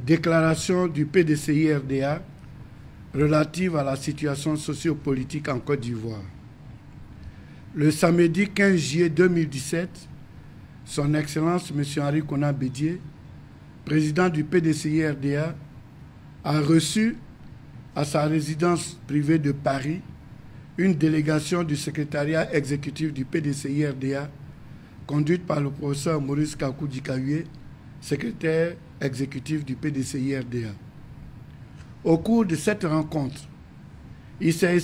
Déclaration du PDCI-RDA relative à la situation sociopolitique en Côte d'Ivoire. Le samedi 15 juillet 2017, Son Excellence M. Henri Konan Bédié, président du PDCI-RDA, a reçu à sa résidence privée de Paris une délégation du secrétariat exécutif du PDCI-RDA conduite par le professeur Maurice Kakou Dikaoué, secrétaire exécutif du PDCI-RDA. Au cours de cette rencontre, il s'est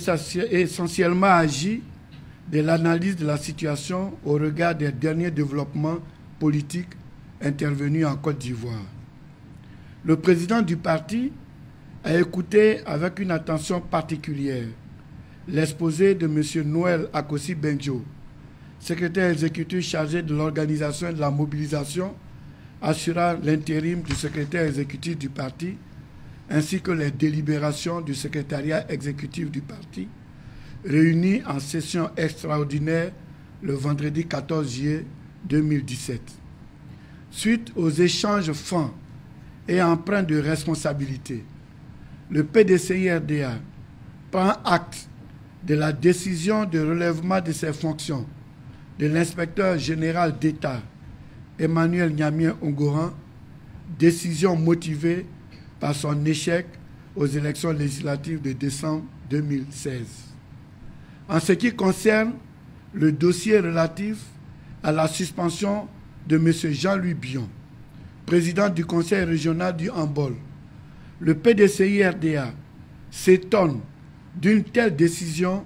essentiellement agi de l'analyse de la situation au regard des derniers développements politiques intervenus en Côte d'Ivoire. Le président du parti a écouté avec une attention particulière l'exposé de M. Noël Akossi Benjo, secrétaire exécutif chargé de l'organisation et de la mobilisation, assurant l'intérim du secrétaire exécutif du parti, ainsi que les délibérations du secrétariat exécutif du parti, réunis en session extraordinaire le vendredi 14 juillet 2017. Suite aux échanges francs et empreints de responsabilité, le PDCI-RDA prend acte de la décision de relèvement de ses fonctions de l'inspecteur général d'État Emmanuel Niamien Ongoran, décision motivée par son échec aux élections législatives de décembre 2016. En ce qui concerne le dossier relatif à la suspension de M. Jean-Louis Bion, président du conseil régional du Hambol, le PDCI-RDA s'étonne d'une telle décision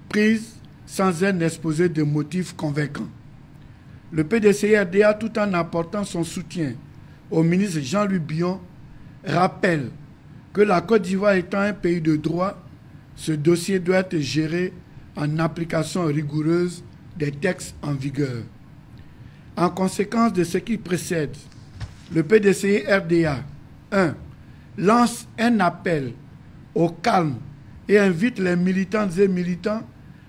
prise sans un exposé de motifs convaincants. Le PDCI-RDA, tout en apportant son soutien au ministre Jean-Louis Bion, rappelle que la Côte d'Ivoire étant un pays de droit, ce dossier doit être géré en application rigoureuse des textes en vigueur. En conséquence de ce qui précède, le PDCI-RDA 1. Lance un appel au calme et invite les militantes et militants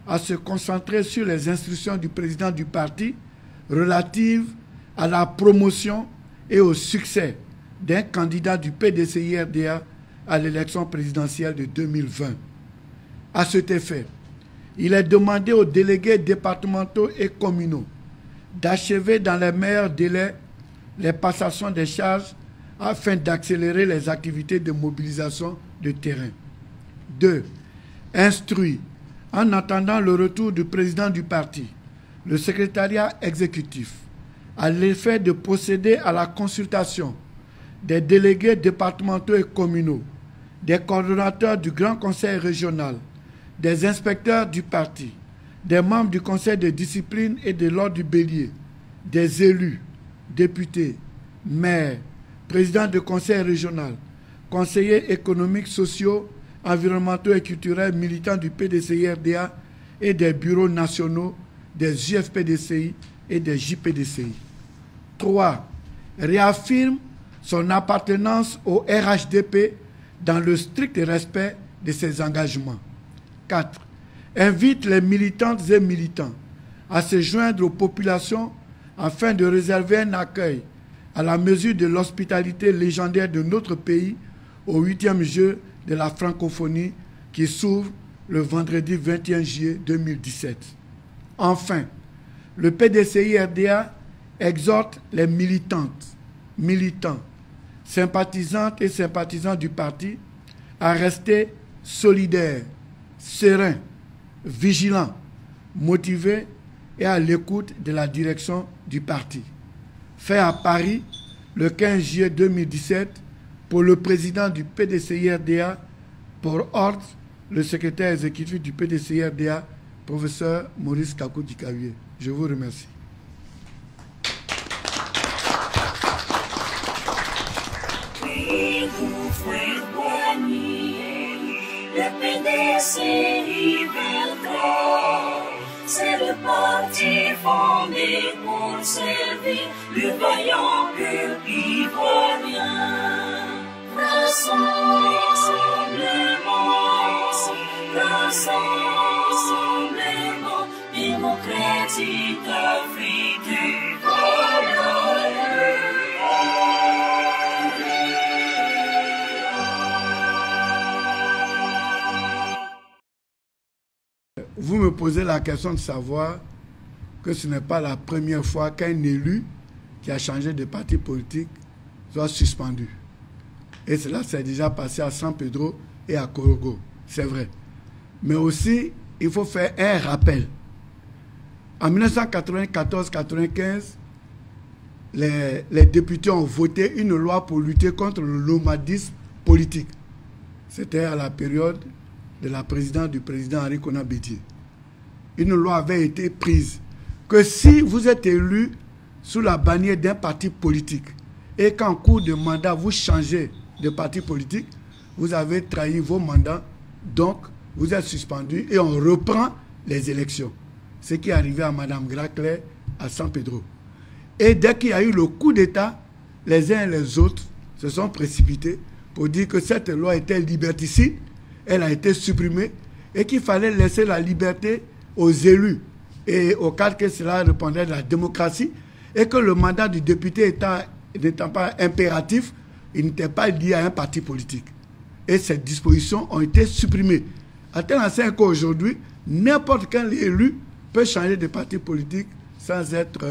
à se concentrer sur les instructions du président du parti relatives à la promotion et au succès d'un candidat du PDCI-RDA à l'élection présidentielle de 2020. À cet effet, il est demandé aux délégués départementaux et communaux d'achever dans les meilleurs délais les passations des charges afin d'accélérer les activités de mobilisation de terrain. 2. Instruit, en attendant le retour du président du parti, le secrétariat exécutif, à l'effet de procéder à la consultation des délégués départementaux et communaux, des coordonnateurs du Grand Conseil régional, des inspecteurs du parti, des membres du Conseil de discipline et de l'ordre du bélier, des élus, députés, maires, présidents de conseil régional, conseillers économiques, sociaux, environnementaux et culturels, militants du PDCI-RDA et des bureaux nationaux des UFPDCI et des JPDCI. 3. Réaffirme son appartenance au RHDP dans le strict respect de ses engagements. 4. Invite les militantes et militants à se joindre aux populations afin de réserver un accueil à la mesure de l'hospitalité légendaire de notre pays au 8e jeu de la francophonie qui s'ouvre le vendredi 21 juillet 2017. Enfin, le PDCI-RDA exhorte les militantes, militants, sympathisantes et sympathisants du parti à rester solidaires, sereins, vigilants, motivés et à l'écoute de la direction du parti. Fait à Paris le 15 juillet 2017 pour le président du PDCI-RDA, pour ordre le secrétaire exécutif du PDCI-RDA, professeur Maurice Kakou Dikaoué. Je vous remercie. Le PDCI c'est le parti fondé pour servir le vaillant peuple ivoirien. Rassemblement démocratique africain. vous me posez la question de savoir que ce n'est pas la première fois qu'un élu qui a changé de parti politique soit suspendu. Et cela s'est déjà passé à San Pedro et à Korogo, c'est vrai. Mais aussi, il faut faire un rappel. En 1994-95, les députés ont voté une loi pour lutter contre le nomadisme politique. C'était à la période de la présidence du président Henri Konan Bédié. Une loi avait été prise que si vous êtes élu sous la bannière d'un parti politique et qu'en cours de mandat vous changez de parti politique, vous avez trahi vos mandats, donc vous êtes suspendu et on reprend les élections. Ce qui est arrivé à Mme Gracler à San Pedro. Et dès qu'il y a eu le coup d'État, les uns et les autres se sont précipités pour dire que cette loi était liberticide, elle a été supprimée et qu'il fallait laisser la liberté aux élus et au cas que cela répondait à la démocratie et que le mandat du député n'étant pas impératif, il n'était pas lié à un parti politique. Et ces dispositions ont été supprimées. À tel enseigne qu'aujourd'hui, n'importe quel élu peut changer de parti politique sans être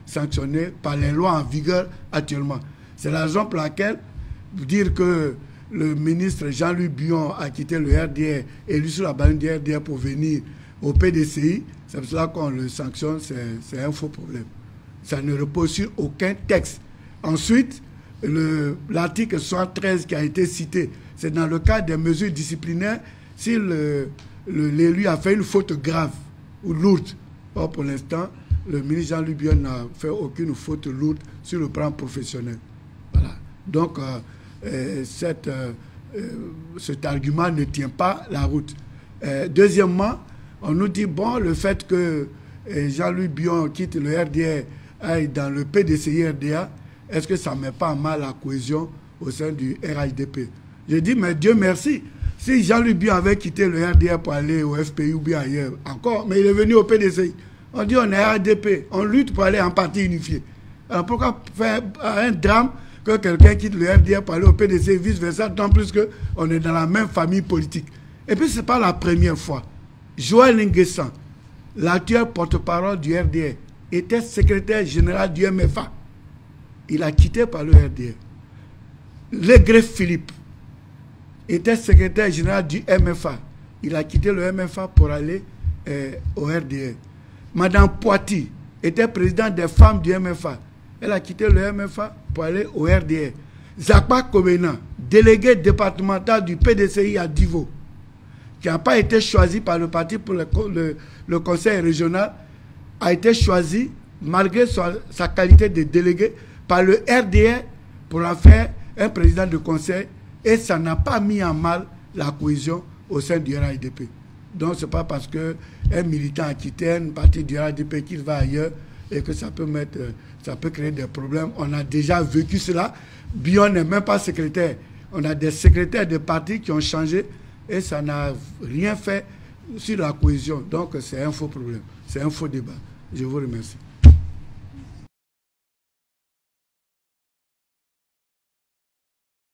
sanctionné par les lois en vigueur actuellement. C'est la raison pour laquelle dire que le ministre Jean-Louis Bion a quitté le RDR, élu sur la bannière du RDR pour venir au PDCI, c'est pour cela qu'on le sanctionne, c'est un faux problème. Ça ne repose sur aucun texte. Ensuite, l'article 73 qui a été cité, c'est dans le cas des mesures disciplinaires si l'élu a fait une faute grave ou lourde. Or, pour l'instant, le ministre Jean-Louis Bion n'a fait aucune faute lourde sur le plan professionnel. Voilà. Donc, cet argument ne tient pas la route. Deuxièmement, on nous dit, bon, le fait que Jean-Louis Bion quitte le RDR, aille dans le PDCI-RDA, est-ce que ça ne met pas en mal la cohésion au sein du RHDP? Je dis, mais Dieu merci, si Jean-Louis Bion avait quitté le RDR pour aller au FPI ou bien ailleurs, encore, mais il est venu au PDCI. On dit, on est RHDP, on lutte pour aller en parti unifié. Alors pourquoi faire un drame que quelqu'un quitte le RDR pour aller au PDCI, vice-versa, tant plus qu'on est dans la même famille politique. Et puis, ce n'est pas la première fois. Joël Nguessan, l'actuel porte-parole du RDR, était secrétaire général du MFA. Il a quitté par le RDR. Legré Philippe était secrétaire général du MFA. Il a quitté le MFA pour aller au RDR. Madame Poiti était présidente des femmes du MFA. Elle a quitté le MFA pour aller au RDR. Zakpa Kobena, délégué départemental du PDCI à Divo, qui n'a pas été choisi par le parti pour le conseil régional, a été choisi, malgré sa qualité de délégué, par le RDR pour en faire un président de conseil, et ça n'a pas mis en mal la cohésion au sein du RHDP. Donc, ce n'est pas parce qu'un militant a quitté une partie du RHDP qu'il va ailleurs et que ça peut créer des problèmes. On a déjà vécu cela. Bion n'est même pas secrétaire. On a des secrétaires de partis qui ont changé et ça n'a rien fait sur la cohésion. Donc, c'est un faux problème. C'est un faux débat. Je vous remercie.